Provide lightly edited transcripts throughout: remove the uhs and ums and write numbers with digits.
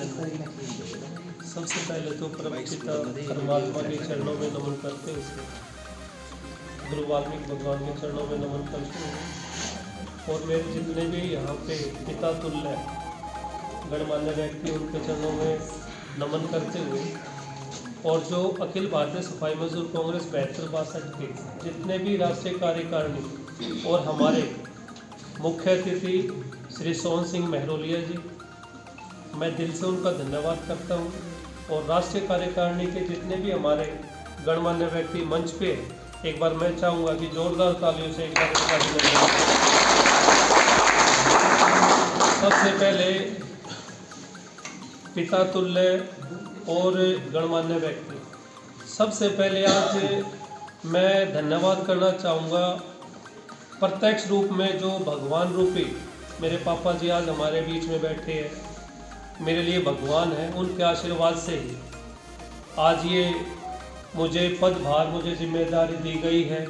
सबसे पहले तो परमपिता परमात्मा के चरणों में नमन करते हुए गुरु वाल्मीकि भगवान के चरणों में नमन करते हुए और मेरे जितने भी यहाँ पे पिता तुल्य गणमान्य व्यक्ति उनके चरणों में नमन करते हुए और जो अखिल भारतीय सफाई मजदूर कांग्रेस 72-62 के जितने भी राष्ट्रीय कार्यकारिणी और हमारे मुख्य अतिथि श्री सोहन सिंह महरोलिया जी, मैं दिल से उनका धन्यवाद करता हूं। और राष्ट्रीय कार्यकारिणी के जितने भी हमारे गणमान्य व्यक्ति मंच पे, एक बार मैं चाहूँगा कि जोरदार तालियों से एक बार उनका धन्यवाद। सबसे पहले पिता तुल्य और गणमान्य व्यक्ति, सबसे पहले आज मैं धन्यवाद करना चाहूँगा प्रत्यक्ष रूप में जो भगवान रूपी मेरे पापा जी आज हमारे बीच में बैठे हैं, मेरे लिए भगवान है। उनके आशीर्वाद से ही आज ये मुझे पदभार, मुझे जिम्मेदारी दी गई है,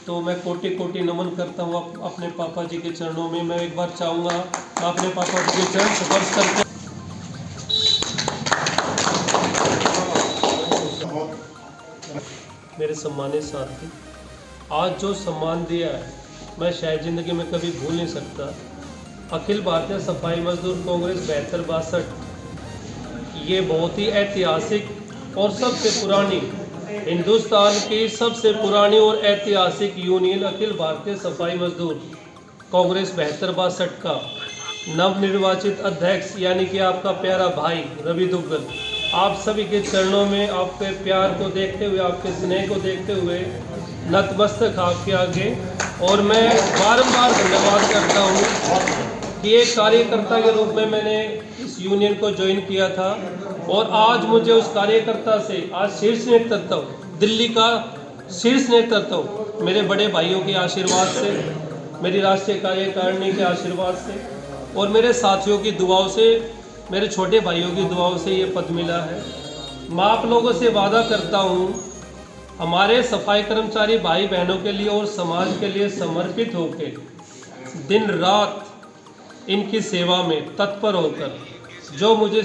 तो मैं कोटि कोटि नमन करता हूँ अपने पापा जी के चरणों में। मैं एक बार चाहूँगा अपने पापा जी के चरण स्पर्श करके मेरे सम्मानित साथी, आज जो सम्मान दिया है मैं शायद ज़िंदगी में कभी भूल नहीं सकता। अखिल भारतीय सफाई मजदूर कांग्रेस 72-62 ये बहुत ही ऐतिहासिक और सबसे पुरानी, हिंदुस्तान की सबसे पुरानी और ऐतिहासिक यूनियन अखिल भारतीय सफाई मजदूर कांग्रेस 72-62 का नवनिर्वाचित अध्यक्ष यानी कि आपका प्यारा भाई रवि दुग्गल, आप सभी के चरणों में आपके प्यार को देखते हुए, आपके स्नेह को देखते हुए नतमस्तक आपके आगे। और मैं बारंबार धन्यवाद करता हूँ कि एक कार्यकर्ता के रूप में मैंने इस यूनियन को ज्वाइन किया था और आज मुझे उस कार्यकर्ता से आज शीर्ष नेतृत्व, दिल्ली का शीर्ष नेतृत्व मेरे बड़े भाइयों के आशीर्वाद से, मेरी राष्ट्रीय कार्यकारिणी के आशीर्वाद से और मेरे साथियों की दुआओं से, मेरे छोटे भाइयों की दुआओं से ये पद मिला है। मैं आप लोगों से वादा करता हूँ हमारे सफाई कर्मचारी भाई बहनों के लिए और समाज के लिए समर्पित होकर दिन रात इनकी सेवा में तत्पर होकर जो मुझे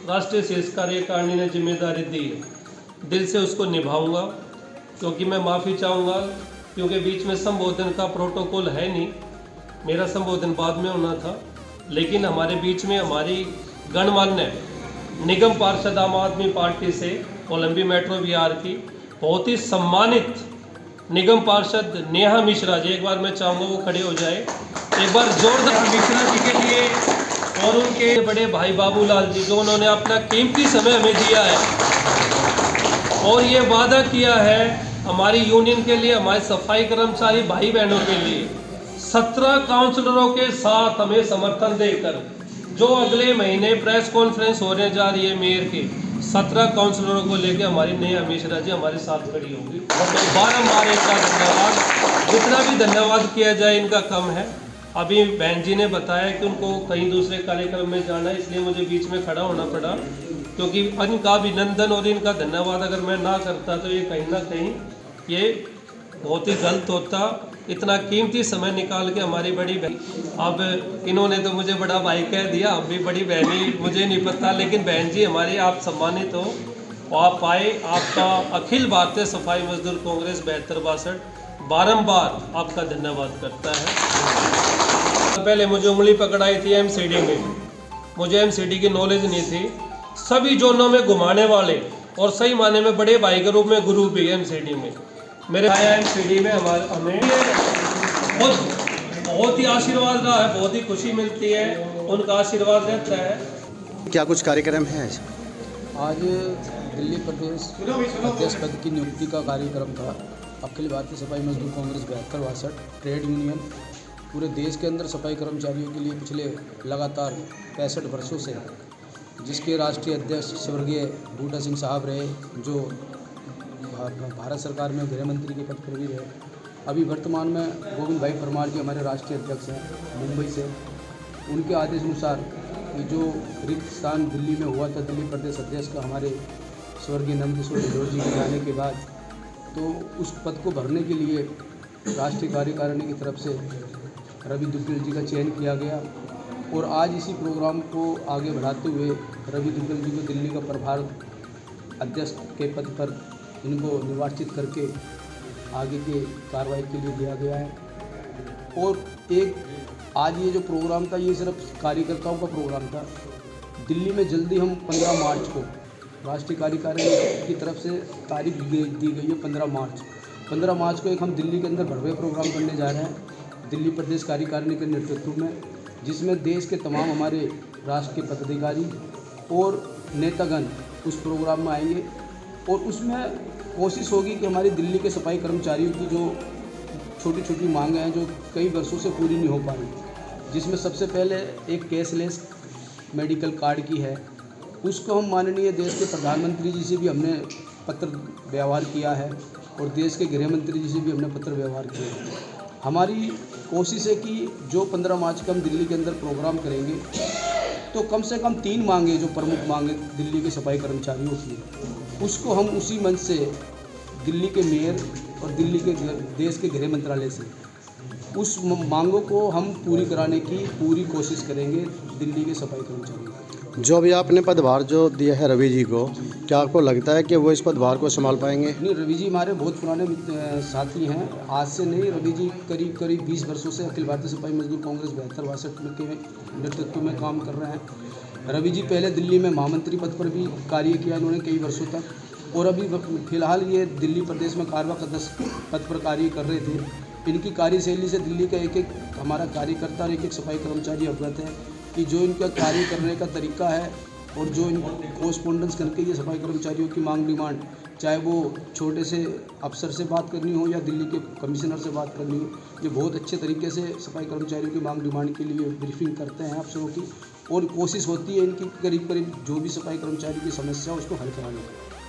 राष्ट्रीय शीर्ष कार्यकारिणी ने जिम्मेदारी दी है, दिल से उसको निभाऊंगा। क्योंकि मैं माफ़ी चाहूँगा क्योंकि बीच में संबोधन का प्रोटोकॉल है नहीं, मेरा संबोधन बाद में होना था, लेकिन हमारे बीच में हमारी गणमान्य निगम पार्षद आम आदमी पार्टी से कोलंबी मेट्रो बिहार की बहुत ही सम्मानित निगम पार्षद नेहा मिश्रा जी, एक बार मैं चाहूँगा वो खड़े हो जाए, एक बार जोरदार मिश्रा जी के लिए। और उनके बड़े भाई बाबूलाल जी, जो उन्होंने अपना कीमती समय हमें दिया है और ये वादा किया है हमारी यूनियन के लिए, हमारे सफाई कर्मचारी भाई बहनों के लिए 17 काउंसलरों के साथ हमें समर्थन देकर जो अगले महीने प्रेस कॉन्फ्रेंस होने जा रही है मेयर की, 17 काउंसलरों को लेकर हमारी नेहा मिश्रा जी हमारे साथ खड़ी होंगी। तो बारम्बार इनका धन्यवाद, जितना भी धन्यवाद किया जाए इनका कम है। अभी बहन जी ने बताया कि उनको कहीं दूसरे कार्यक्रम में जाना है, इसलिए मुझे बीच में खड़ा होना पड़ा, क्योंकि इनका अभिनंदन और इनका धन्यवाद अगर मैं ना करता तो ये कहीं ना कहीं ये बहुत ही गलत होता। इतना कीमती समय निकाल के हमारी बड़ी बहन, अब इन्होंने तो मुझे बड़ा भाई कह दिया, अब भी बड़ी बहनी मुझे नहीं पता, लेकिन बहन जी हमारी आप सम्मानित हो, आप आए, आपका अखिल भारतीय सफाई मजदूर कांग्रेस 72-62 बारंबार आपका धन्यवाद करता है। पहले मुझे उंगली पकड़ाई थी एमसीडी में, मुझे एमसीडी की नॉलेज नहीं थी, सभी जोनों में घुमाने वाले और सही माने में बड़े भाई के रूप में गुरु भी एमसीडी में मेरे आया एमसीडी में हमें बहुत ही आशीर्वाद रहा है, बहुत ही खुशी मिलती है, उनका आशीर्वाद रहता है। क्या कुछ कार्यक्रम है आज? आज दिल्ली प्रदेश अध्यक्ष पद की नियुक्ति का कार्यक्रम था। अखिल भारतीय सफाई मजदूर कांग्रेस 72-62 ट्रेड यूनियन पूरे देश के अंदर सफाई कर्मचारियों के लिए पिछले लगातार 65 वर्षों से, जिसके राष्ट्रीय अध्यक्ष स्वर्गीय बूटा सिंह साहब रहे, जो भारत सरकार में गृह मंत्री के पद पर भी रहे। अभी वर्तमान में गोविंद भाई परमार जी हमारे राष्ट्रीय अध्यक्ष हैं मुंबई से। उनके आदेश अनुसार ये जो रिक्त स्थान दिल्ली में हुआ था दिल्ली प्रदेश अध्यक्ष का, हमारे स्वर्गीय नंदकिशोर यादव जी के जाने के बाद, तो उस पद को भरने के लिए राष्ट्रीय कार्यकारिणी की तरफ से रवि दुग्गल जी का चयन किया गया और आज इसी प्रोग्राम को आगे बढ़ाते हुए रवि दुग्गल जी को दिल्ली का प्रभार अध्यक्ष के पद पर इनको निर्वाचित करके आगे के कार्रवाई के लिए दिया गया है। और एक आज ये जो प्रोग्राम था ये सिर्फ कार्यकर्ताओं का प्रोग्राम था। दिल्ली में जल्दी हम 15 मार्च को राष्ट्रीय कार्यकारिणी की तरफ से तारीख दी गई है 15 मार्च को एक हम दिल्ली के अंदर भव्य प्रोग्राम करने जा रहे हैं दिल्ली प्रदेश कार्यकारिणी के नेतृत्व में, जिसमें देश के तमाम हमारे राष्ट्र के पदाधिकारी और नेतागण उस प्रोग्राम में आएंगे। और उसमें कोशिश होगी कि हमारी दिल्ली के सफाई कर्मचारियों की जो छोटी छोटी मांगें हैं जो कई वर्षों से पूरी नहीं हो पा रही, जिसमें सबसे पहले एक कैशलेस मेडिकल कार्ड की है, उसको हम माननीय देश के प्रधानमंत्री जी से भी हमने पत्र व्यवहार किया है और देश के गृह मंत्री जी से भी हमने पत्र व्यवहार किया है। हमारी कोशिश है कि जो 15 मार्च को हम दिल्ली के अंदर प्रोग्राम करेंगे तो कम से कम 3 मांगे जो प्रमुख मांगे दिल्ली के सफाई कर्मचारियों की, उसको हम उसी मंच से दिल्ली के मेयर और दिल्ली के देश के गृह मंत्रालय से उस मांगों को हम पूरी कराने की पूरी कोशिश करेंगे दिल्ली के सफाई कर्मचारियों को। जो अभी आपने पदभार जो दिया है रवि जी को, क्या आपको लगता है कि वो इस पदभार को संभाल पाएंगे? नहीं, रवि जी हमारे बहुत पुराने साथी हैं, आज से नहीं। रवि जी करीब 20 वर्षों से अखिल भारतीय सिपाही मजदूर कांग्रेस 72-62 के नेतृत्व में काम कर रहे हैं। रवि जी पहले दिल्ली में महामंत्री पद पर भी कार्य किया इन्होंने कई वर्षों तक, और अभी फिलहाल ये दिल्ली प्रदेश में कार्यवाहक अध्यक्ष पद पर कार्य कर रहे थे। इनकी कार्यशैली से दिल्ली का एक हमारा कार्यकर्ता और एक सफाई कर्मचारी अवगत है कि जो इनका कार्य करने का तरीका है और जो इन कोस्पोंडेंस करके ये सफाई कर्मचारियों की मांग डिमांड, चाहे वो छोटे से अफसर से बात करनी हो या दिल्ली के कमिश्नर से बात करनी हो, ये बहुत अच्छे तरीके से सफाई कर्मचारियों की मांग डिमांड के लिए ब्रीफिंग करते हैं अफसरों की, और कोशिश होती है इनकी करीब जो भी सफाई कर्मचारी की समस्या है उसको हल कराने की।